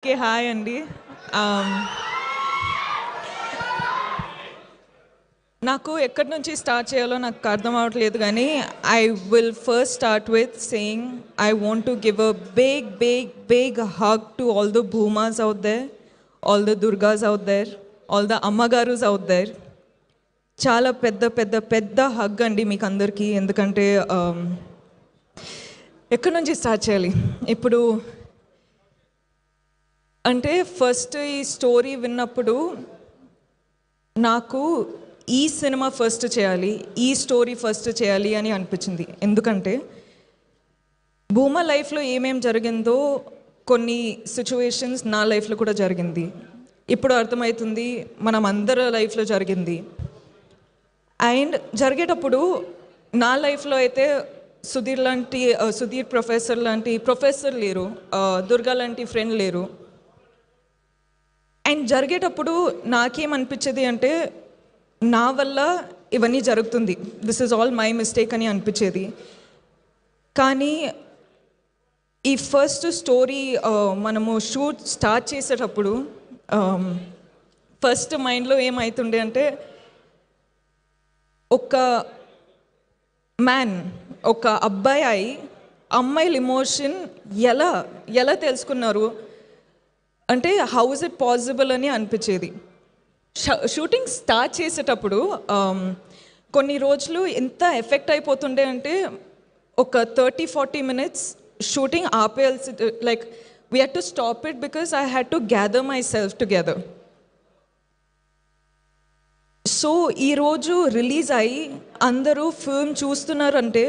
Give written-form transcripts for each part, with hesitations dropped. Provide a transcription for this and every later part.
Okay, hi అండి. Um, నాకు ఎక్కడి నుంచి స్టార్ట్ చేయాలో నాకు అర్థం అవ్వట్లేదు, కానీ I will first start with saying I want to give a big hug to all the Bhumas out there, all the Durgas out there, all the ammagarus out there. చాలా పెద్ద పెద్ద పెద్ద హగ్ అండి మీకు అందరికీ. ఎందుకంటే ఎక్కడి నుంచి స్టార్ట్ చేయాలి ఇప్పుడు అంటే, ఫస్ట్ ఈ స్టోరీ విన్నప్పుడు నాకు ఈ సినిమా ఫస్ట్ చేయాలి, ఈ స్టోరీ ఫస్ట్ చేయాలి అని అనిపించింది. ఎందుకంటే భూమా లైఫ్లో ఏమేం జరిగిందో కొన్ని సిచ్యువేషన్స్ నా లైఫ్లో కూడా జరిగింది. ఇప్పుడు అర్థమవుతుంది మనం అందరి లైఫ్లో జరిగింది. అండ్ జరిగేటప్పుడు నా లైఫ్లో అయితే సుధీర్ ప్రొఫెసర్ లాంటి ప్రొఫెసర్ లేరు, దుర్గా లాంటి ఫ్రెండ్ లేరు. అండ్ జరిగేటప్పుడు నాకేమనిపించేది అంటే, నా వల్ల ఇవన్నీ జరుగుతుంది, this is all my mistake అని అనిపించేది. కానీ ఈ ఫస్ట్ స్టోరీ మనము షూట్ స్టార్ట్ చేసేటప్పుడు ఫస్ట్ మైండ్లో ఏమవుతుండే అంటే, ఒక మ్యాన్, ఒక అబ్బాయి అమ్మాయిల ఎమోషన్ ఎలా ఎలా తెలుసుకున్నారు అంటే, హౌ ఇస్ ఇట్ పాసిబుల్ అని అనిపించేది. షూటింగ్ స్టార్ట్ చేసేటప్పుడు కొన్ని రోజులు ఎంత ఎఫెక్ట్ అయిపోతుండే అంటే, ఒక 30-40 minutes షూటింగ్ ఆపేయాల్సి, like we had to stop it because I had to gather myself together. So ఈరోజు రిలీజ్ అయ్యి అందరూ ఫిల్మ్ చూస్తున్నారంటే,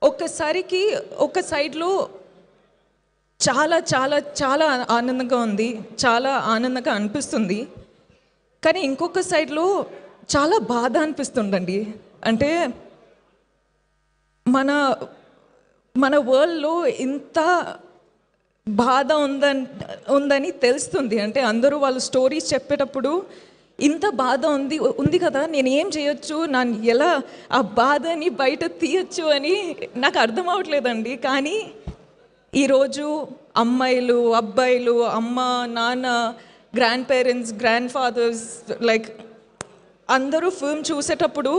ఒక్కసారికి ఒక సైడ్లో చాలా చాలా చాలా ఆనందంగా ఉంది, చాలా ఆనందంగా అనిపిస్తుంది. కానీ ఇంకొక సైడ్లో చాలా బాధ అనిపిస్తుందండి. అంటే మన మన వరల్డ్లో ఇంత బాధ ఉందని తెలుస్తుంది. అంటే అందరూ వాళ్ళ స్టోరీస్ చెప్పేటప్పుడు ఇంత బాధ ఉంది కదా, నేను ఏం చేయొచ్చు, నన్ను ఎలా ఆ బాధని బయట తీయచ్చు అని నాకు అర్థం అవ్వట్లేదండి. కానీ ఈరోజు అమ్మాయిలు, అబ్బాయిలు, అమ్మ, నాన్న, grandparents, grandfathers, like అందరూ ఫిల్మ్ చూసేటప్పుడు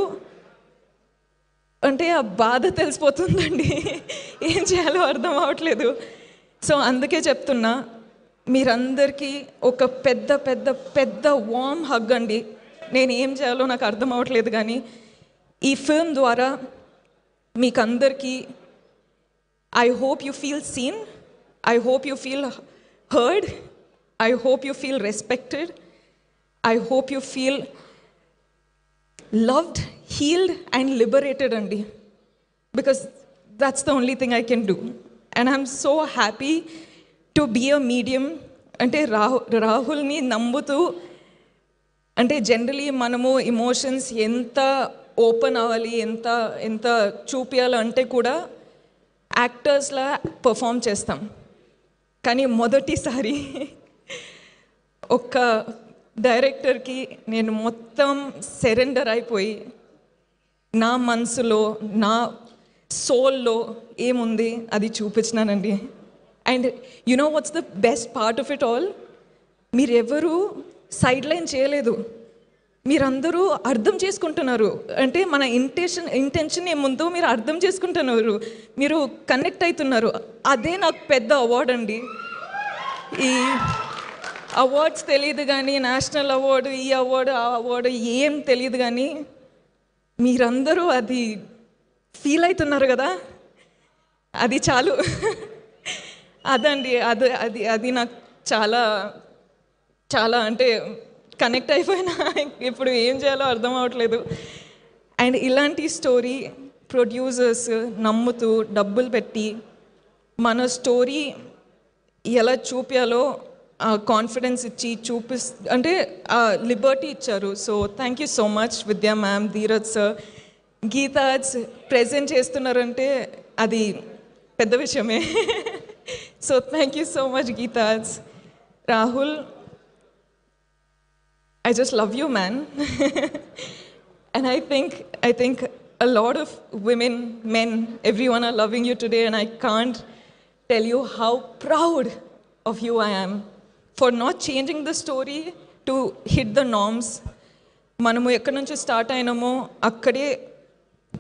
అంటే ఆ బాధ తెలిసిపోతుందండి. ఏం చేయాలో అర్థం అవ్వట్లేదు. సో అందుకే చెప్తున్నా, మీరందరికీ ఒక పెద్ద పెద్ద పెద్ద వార్మ్ హగ్ అండి. నేను ఏం చేయాలో నాకు అర్థం అవ్వట్లేదు, కానీ ఈ ఫిల్మ్ ద్వారా మీకందరికీ I hope you feel seen. I hope you feel heard. I hope you feel respected. I hope you feel loved, healed and liberated, Andi. Because that's the only thing I can do. And I'm so happy to be a medium. అంటే రాహుల్ని నమ్ముతూ, అంటే generally మనము emotions ఎంత open అవ్వాలి, ఎంత ఎంత చూపించాలంటే కూడా యాక్టర్స్లా పర్ఫామ్ చేస్తాం. కానీ మొదటిసారి ఒక డైరెక్టర్కి నేను మొత్తం సరెండర్ అయిపోయి, నా మనసులో, నా సోల్లో ఏముంది అది చూపించినానండి. And you know what's the best part of it all, మీరెవరూ సైడ్ లైన్ చేయలేదు, మీరందరూ అర్థం చేసుకుంటున్నారు. అంటే మన ఇంటెన్షన్ ఏముందో మీరు అర్థం చేసుకుంటున్నారు, మీరు కనెక్ట్ అవుతున్నారు. అదే నాకు పెద్ద అవార్డ్ అండి. ఈ అవార్డ్స్ తెలియదు కానీ, నేషనల్ అవార్డు, ఈ అవార్డు, ఆ అవార్డు ఏం తెలియదు, కానీ మీరందరూ అది ఫీల్ అవుతున్నారు కదా, అది చాలు. అదండి, అది అది అది నాకు చాలా చాలా అంటే కనెక్ట్ అయిపోయినా. ఇప్పుడు ఏం చేయాలో అర్థం అవ్వట్లేదు. అండ్ ఇలాంటి స్టోరీ ప్రొడ్యూసర్స్ నమ్ముతూ డబ్బులు పెట్టి మన స్టోరీ ఎలా చూపించాలో కాన్ఫిడెన్స్ ఇచ్చి అంటే లిబర్టీ ఇచ్చారు. So thank you so much విద్యా మ్యామ్, ధీరజ్ సార్, గీతాజ్ ప్రజెంట్ చేస్తున్నారంటే అది పెద్ద విషయమే. So thank you so much గీతాజ్. Rahul, I just love you, man. And I think a lot of women, men, everyone are loving you today, and I can't tell you how proud of you I am for not changing the story to hit the norms. మనము ఎక్కడి నుంచి start అయినామో అక్కడే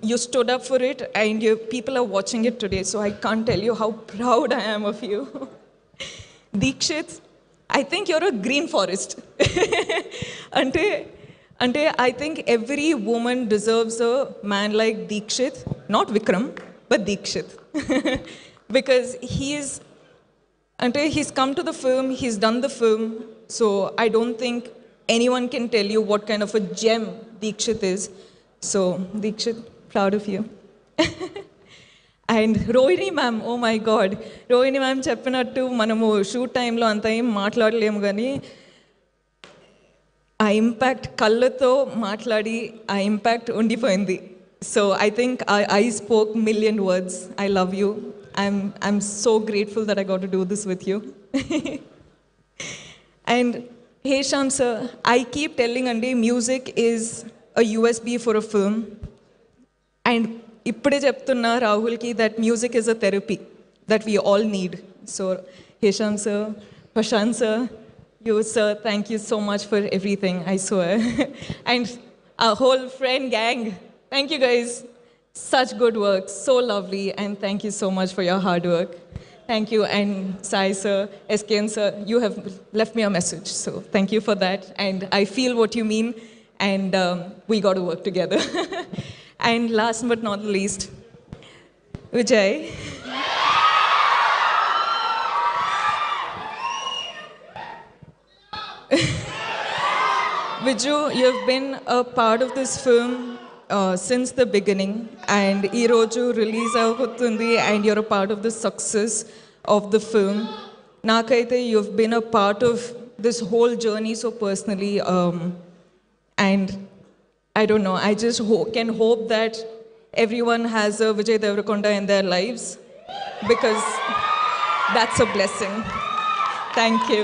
you stood up for it and people are watching it today. So I can't tell you how proud I am of you. Deekshith, I think you're a green forest. Ante, I think every woman deserves a man like Deekshith, not Vikram, but Deekshith. Because he's come to the film, he's done the film, so I don't think anyone can tell you what kind of a gem Deekshith is. So, Deekshith, proud of you. And Rohini ma'am, oh my God. Rohini ma'am చెప్పినట్టు మనము shoot టైంలో అంత ఏం మాట్లాడలేము కానీ ఆ impact కళ్ళతో మాట్లాడి ఆ ఇంపాక్ట్ ఉండిపోయింది. So I think I spoke million words. I love you. I'm so grateful that I got to do this with you. And Hesham sir, I keep telling Andi, music is a USB for a film. And ippade cheptunna Rahul ki that music is a therapy that we all need. So Hesham sir, Prashant sir, you sir, thank you so much for everything, I swear. And our whole friend gang, thank you guys. Such good work, so lovely, and thank you so much for your hard work. Thank you, and Sai sir, SKN sir, you have left me a message, so thank you for that. And I feel what you mean, and we got to work together. And last but not least, Vijay. Viju, you've been a part of this film since the beginning, and ee roju release avutundi, and you're a part of the success of the film. Nakaithe you've been a part of this whole journey so personally, and I don't know, I just can hope that everyone has a Vijay Deverakonda in their lives, because that's a blessing. Thank you.